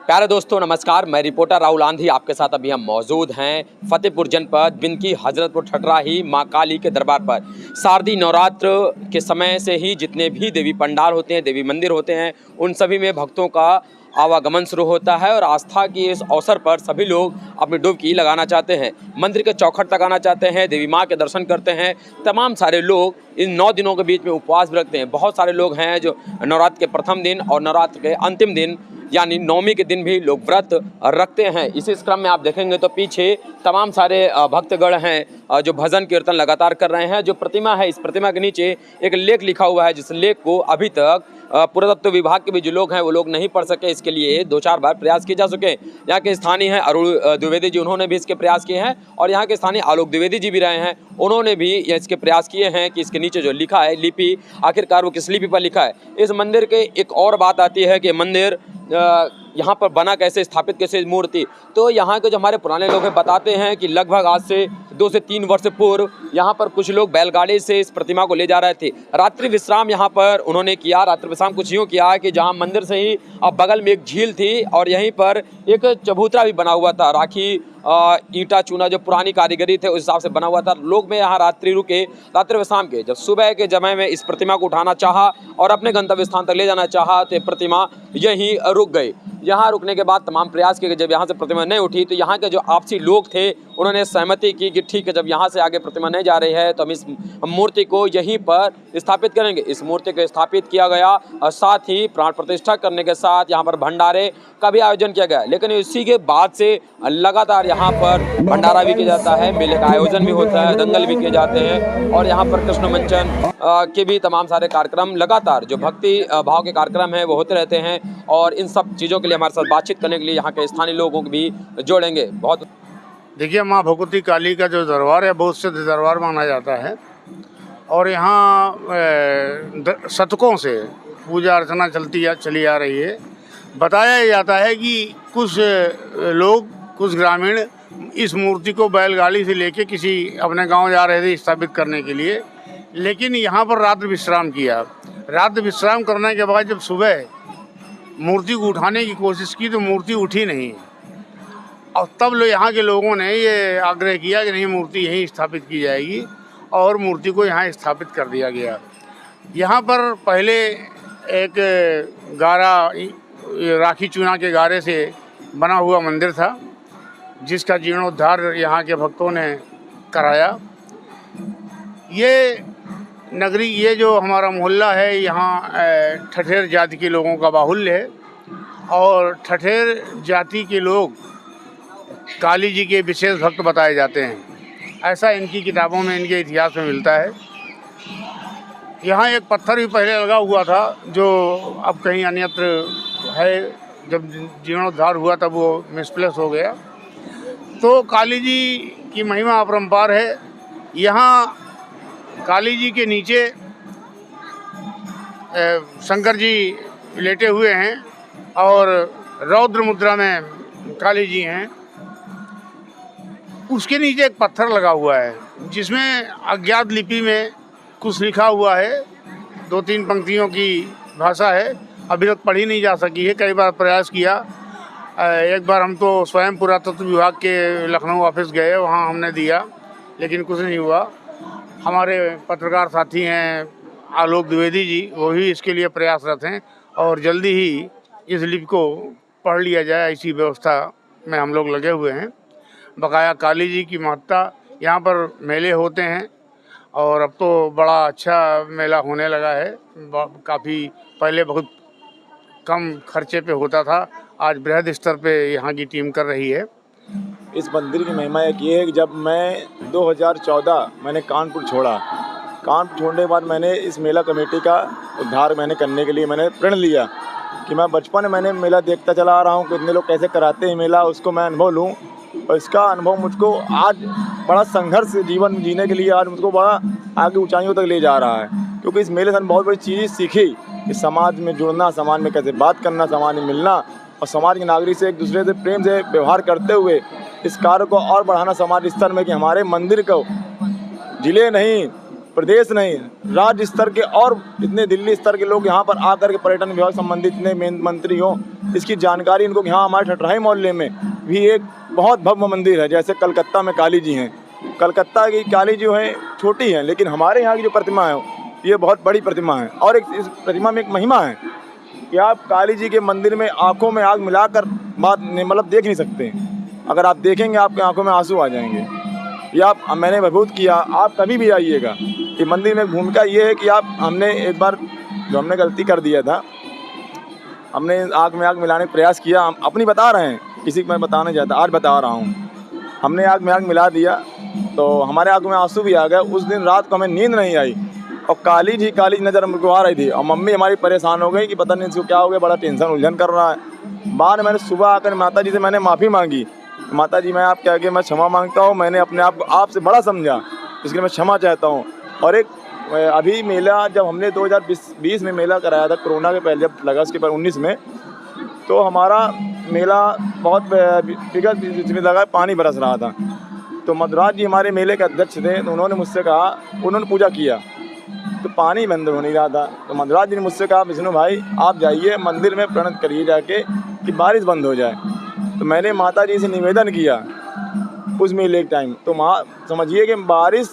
प्यारे दोस्तों नमस्कार, मैं रिपोर्टर राहुल आंधी आपके साथ अभी हम मौजूद हैं फतेहपुर जनपद बिनकी हजरतपुर ठटराही माँ काली के दरबार पर। शारदीय नवरात्र के समय से ही जितने भी देवी पंडाल होते हैं, देवी मंदिर होते हैं, उन सभी में भक्तों का आवागमन शुरू होता है और आस्था की इस अवसर पर सभी लोग अपनी डुबकी लगाना चाहते हैं, मंदिर के चौखट तक आना चाहते हैं, देवी माँ के दर्शन करते हैं। तमाम सारे लोग इन 9 दिनों के बीच में उपवास भी रखते हैं। बहुत सारे लोग हैं जो नवरात्र के प्रथम दिन और नवरात्र के अंतिम दिन यानी नवमी के दिन भी लोग व्रत रखते हैं। इसी क्रम में आप देखेंगे तो पीछे तमाम सारे भक्तगण हैं जो भजन कीर्तन लगातार कर रहे हैं। जो प्रतिमा है, इस प्रतिमा के नीचे एक लेख लिखा हुआ है, जिस लेख को अभी तक पुरातत्व विभाग के भी जो लोग हैं वो लोग नहीं पढ़ सके। इसके लिए 2-4 बार प्रयास किए जा चुके। यहाँ के स्थानीय हैं अरुण द्विवेदी जी, उन्होंने भी इसके प्रयास किए हैं और यहाँ के स्थानीय आलोक द्विवेदी जी भी रहे हैं, उन्होंने भी इसके प्रयास किए हैं कि इसके नीचे जो लिखा है लिपि, आखिरकार वो किस लिपि पर लिखा है। इस मंदिर के एक और बात आती है कि मंदिर यहाँ पर बना कैसे, स्थापित कैसे मूर्ति, तो यहाँ के जो हमारे पुराने लोग हैं बताते हैं कि लगभग आज से 2 से 3 वर्ष पूर्व यहाँ पर कुछ लोग बैलगाड़ी से इस प्रतिमा को ले जा रहे थे। रात्रि विश्राम यहाँ पर उन्होंने किया। रात्रि विश्राम कुछ यूँ किया कि जहाँ मंदिर से ही बगल में एक झील थी और यहीं पर एक चबूतरा भी बना हुआ था, राखी ईंटा चूना जो पुरानी कारीगरी थे उस हिसाब से बना हुआ था। लोग में यहाँ रात्रि रुके, रात्रि विश्राम के। जब सुबह के समय में इस प्रतिमा को उठाना चाहा और अपने गंतव्य स्थान तक ले जाना चाहा तो प्रतिमा यहीं रुक गई। यहाँ रुकने के बाद तमाम प्रयास किए, जब यहाँ से प्रतिमा नहीं उठी तो यहाँ के जो आपसी लोग थे उन्होंने सहमति की कि ठीक है, जब यहाँ से आगे प्रतिमा नहीं जा रही है तो हम इस मूर्ति को यहीं पर स्थापित करेंगे। इस मूर्ति को स्थापित किया गया और साथ ही प्राण प्रतिष्ठा करने के साथ यहाँ पर भंडारे का भी आयोजन किया गया। लेकिन इसी के बाद से लगातार यहाँ पर भंडारा भी किया जाता है, मेले का आयोजन भी होता है, दंगल भी किए जाते हैं और यहाँ पर कृष्ण मंचन के भी तमाम सारे कार्यक्रम लगातार जो भक्ति भाव के कार्यक्रम हैं वो होते रहते हैं। और इन सब चीज़ों के लिए हमारे साथ बातचीत करने के लिए यहाँ के स्थानीय लोगों को भी जोड़ेंगे। बहुत देखिए, माँ भगवती काली का जो दरबार है बहुत सिद्ध दरबार माना जाता है और यहाँ शतकों से पूजा अर्चना चली आ रही है। बताया जाता है कि कुछ लोग, कुछ ग्रामीण इस मूर्ति को बैलगाड़ी से लेके किसी अपने गांव जा रहे थे स्थापित करने के लिए, लेकिन यहाँ पर रात्रि विश्राम किया। रात्रि विश्राम करने के बाद जब सुबह मूर्ति को उठाने की कोशिश की तो मूर्ति उठी नहीं और तब यहाँ के लोगों ने ये आग्रह किया कि नहीं, मूर्ति यहीं स्थापित की जाएगी और मूर्ति को यहाँ स्थापित कर दिया गया। यहाँ पर पहले एक गारा, राखी चूना के गारे से बना हुआ मंदिर था जिसका जीर्णोद्धार यहाँ के भक्तों ने कराया। ये नगरी, ये जो हमारा मोहल्ला है, यहाँ ठठेर जाति के लोगों का बाहुल्य है और ठठेर जाति के लोग काली जी के विशेष भक्त बताए जाते हैं। ऐसा इनकी किताबों में, इनके इतिहास में मिलता है। यहाँ एक पत्थर भी पहले लगा हुआ था जो अब कहीं अन्यत्र है, जब जीर्णोद्धार हुआ तब वो मिसप्लेस हो गया। तो काली जी की महिमा अपरंपार है। यहाँ काली जी के नीचे शंकर जी लेटे हुए हैं और रौद्र मुद्रा में काली जी हैं। उसके नीचे एक पत्थर लगा हुआ है जिसमें अज्ञात लिपि में कुछ लिखा हुआ है, 2-3 पंक्तियों की भाषा है, अभी तक पढ़ी नहीं जा सकी है। कई बार प्रयास किया। एक बार हम तो स्वयं पुरातत्व विभाग के लखनऊ ऑफिस गए, वहाँ हमने दिया लेकिन कुछ नहीं हुआ। हमारे पत्रकार साथी हैं आलोक द्विवेदी जी, वो भी इसके लिए प्रयासरत हैं और जल्दी ही इस लिपि को पढ़ लिया जाए, ऐसी व्यवस्था में हम लोग लगे हुए हैं। बकाया काली जी की महत्ता, यहाँ पर मेले होते हैं और अब तो बड़ा अच्छा मेला होने लगा है। काफ़ी पहले बहुत कम खर्चे पे होता था, आज बृहद स्तर पे यहाँ की टीम कर रही है। इस मंदिर की महिमा एक ये है कि जब मैं 2014 मैंने कानपुर छोड़ा, कानपुर छोड़ने के बाद मैंने इस मेला कमेटी का उद्धार करने के लिए मैंने प्रण लिया कि मैं बचपन में मैंने मेला देखता चला आ रहा हूँ कि इतने लोग कैसे कराते हैं मेला, उसको मैं अनुभव लूँ। और इसका अनुभव मुझको आज बड़ा संघर्ष जीवन जीने के लिए आज मुझको बड़ा आगे ऊंचाइयों तक ले जा रहा है, क्योंकि इस मेले से बहुत बड़ी चीज़ सीखी कि समाज में जुड़ना, समाज में कैसे बात करना, समाज में मिलना और समाज के नागरिक से एक दूसरे से प्रेम से व्यवहार करते हुए इस कार्य को और बढ़ाना समाज स्तर में कि हमारे मंदिर को जिले नहीं प्रदेश नहीं, राज्य स्तर के और इतने दिल्ली स्तर के लोग यहाँ पर आकर के पर्यटन विभाग संबंधित इतने मंत्री हों, इसकी जानकारी इनको कि हाँ हमारे ठठराही मोहल्ले में भी एक बहुत भव्य मंदिर है। जैसे कलकत्ता में काली जी हैं, कलकत्ता की काली जो है छोटी है, लेकिन हमारे यहाँ की जो प्रतिमा है ये बहुत बड़ी प्रतिमा है। और इस प्रतिमा में एक महिमा है कि आप काली जी के मंदिर में आंखों में आग मिलाकर बात मतलब देख नहीं सकते। अगर आप देखेंगे आपके आंखों में आंसू आ जाएंगे। ये आप मैंने महसूस किया, आप कभी भी आइएगा। ये मंदिर में भूमिका ये है कि आप हमने एक बार जो हमने गलती कर दिया था, हमने आग में आग मिलाने का प्रयास किया। हम अपनी बता रहे हैं, किसी को मैं बताना चाहता, आज बता रहा हूँ। हमने आग में आग मिला दिया तो हमारे आंखों में आंसू भी आ गए। उस दिन रात को हमें नींद नहीं आई और काली जी नज़र हमको आ रही थी और मम्मी हमारी परेशान हो गई कि पता नहीं इसको क्या हो गया, बड़ा टेंशन उलझन कर रहा है। बाद में मैंने सुबह आकर माता जी से मैंने माफ़ी मांगी, माता जी मैं आप क्या कि मैं क्षमा मांगता हूँ, मैंने अपने आप को आपसे बड़ा समझा, इसलिए मैं क्षमा चाहता हूँ। और एक अभी मेला जब हमने 2020 में मेला कराया था, कोरोना के पहले जब लगा, उसके बाद 19 में, तो हमारा मेला बहुत बिगड़ जिसमें लगा पानी बरस रहा था। तो मधुराज जी हमारे मेले के अध्यक्ष थे, तो उन्होंने मुझसे कहा, उन्होंने पूजा किया तो पानी बंद हो नहीं रहा था। तो मधुराज जी ने मुझसे कहा विष्णु भाई आप जाइए मंदिर में प्रणत करिए जाके कि बारिश बंद हो जाए। तो मैंने माता जी से निवेदन किया उस मेले के टाइम। तो समझिए कि बारिश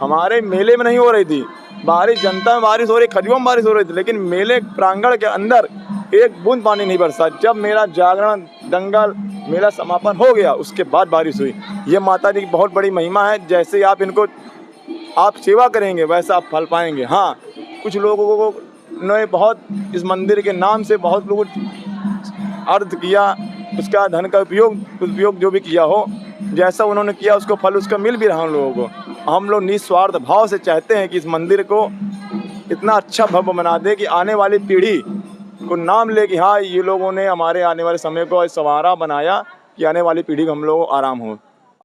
हमारे मेले में नहीं हो रही थी, बारिश जनता में बारिश हो रही, खजूर में बारिश हो रही थी, लेकिन मेले प्रांगण के अंदर एक बूंद पानी नहीं बरसा। जब मेरा जागरण दंगल मेला समापन हो गया उसके बाद बारिश हुई। ये माता जी की बहुत बड़ी महिमा है। जैसे आप इनको आप सेवा करेंगे वैसा आप फल पाएंगे। हाँ, कुछ लोगों को ने बहुत इस मंदिर के नाम से बहुत लोगों अर्थ किया, उसका धन का उपयोग जो भी किया हो, जैसा उन्होंने किया उसको फल उसका मिल भी रहा हम लोगों को। हम लोग निस्वार्थ भाव से चाहते हैं कि इस मंदिर को इतना अच्छा भव्य बना दे कि आने वाली पीढ़ी को नाम ले कि हाँ ये लोगों ने हमारे आने वाले समय को संवारा बनाया कि आने वाली पीढ़ी को हम लोग आराम हो।